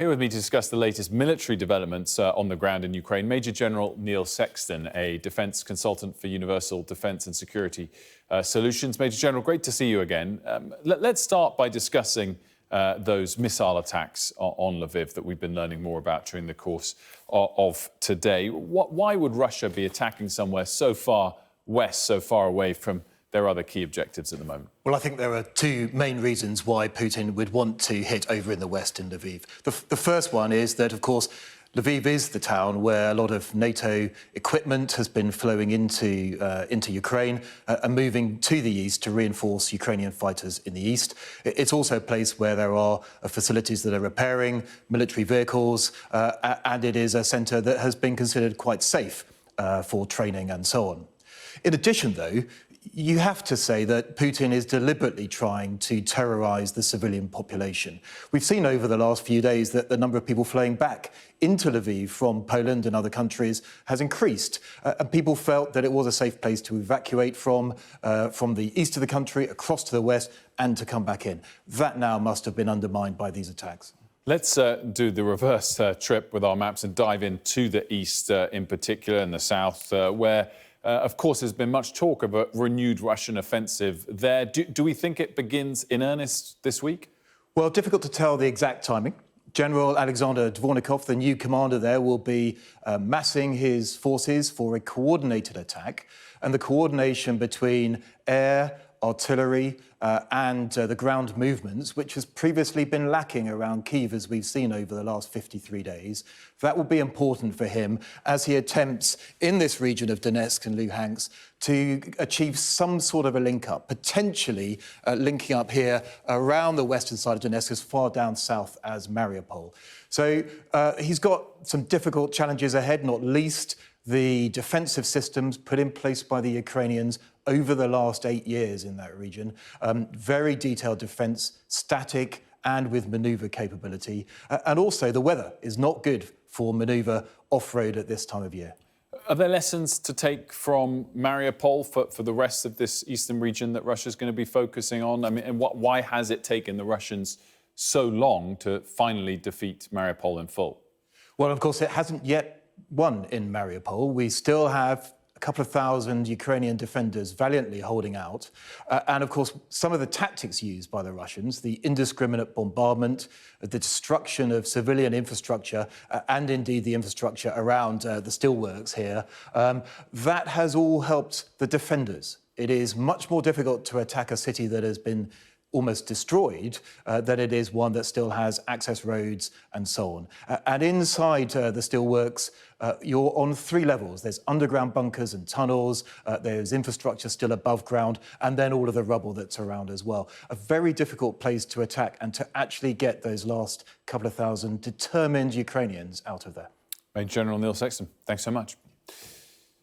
Here with me to discuss the latest military developments on the ground in Ukraine, Major General Neil Sexton, a defence consultant for Universal Defence and Security Solutions. Major General, great to see you again. Let's start by discussing those missile attacks on Lviv that we've been learning more about during the course of today. Why would Russia be attacking somewhere so far west, so far away from their other key objectives at the moment? Well, I think there are two main reasons why Putin would want to hit over in the west in Lviv. The first one is that, of course, Lviv is the town where a lot of NATO equipment has been flowing into Ukraine and moving to the east to reinforce Ukrainian fighters in the east. It's also a place where there are facilities that are repairing military vehicles, and it is a centre that has been considered quite safe for training and so on. In addition, though, you have to say that Putin is deliberately trying to terrorise the civilian population. We've seen over the last few days that the number of people flowing back into Lviv from Poland and other countries has increased, and people felt that it was a safe place to evacuate from the east of the country, across to the west, and to come back in. That now must have been undermined by these attacks. Let's do the reverse trip with our maps and dive into the east in particular, and the south, where of course, there's been much talk of a renewed Russian offensive there. Do we think it begins in earnest this week? Well, difficult to tell the exact timing. General Alexander Dvornikov, the new commander there, will be massing his forces for a coordinated attack. And the coordination between air, artillery and the ground movements, which has previously been lacking around Kyiv, as we've seen over the last 53 days. That will be important for him as he attempts in this region of Donetsk and Luhansk to achieve some sort of a link-up, potentially linking up here around the western side of Donetsk as far down south as Mariupol. So he's got some difficult challenges ahead, not least the defensive systems put in place by the Ukrainians over the last 8 years in that region. Very detailed defence, static and with manoeuvre capability. And also the weather is not good for manoeuvre off-road at this time of year. Are there lessons to take from Mariupol for the rest of this eastern region that Russia's going to be focusing on? I mean, and why has it taken the Russians so long to finally defeat Mariupol in full? Well, of course, it hasn't yet won in Mariupol. We still have a couple of thousand Ukrainian defenders valiantly holding out. And of course, some of the tactics used by the Russians, the indiscriminate bombardment, the destruction of civilian infrastructure, and indeed the infrastructure around the steelworks here, that has all helped the defenders. It is much more difficult to attack a city that has been almost destroyed than it is one that still has access roads and so on. And inside the steelworks, you're on 3 levels. There's underground bunkers and tunnels, there's infrastructure still above ground, and then all of the rubble that's around as well. A very difficult place to attack and to actually get those last couple of thousand determined Ukrainians out of there. Major General Neil Sexton, thanks so much.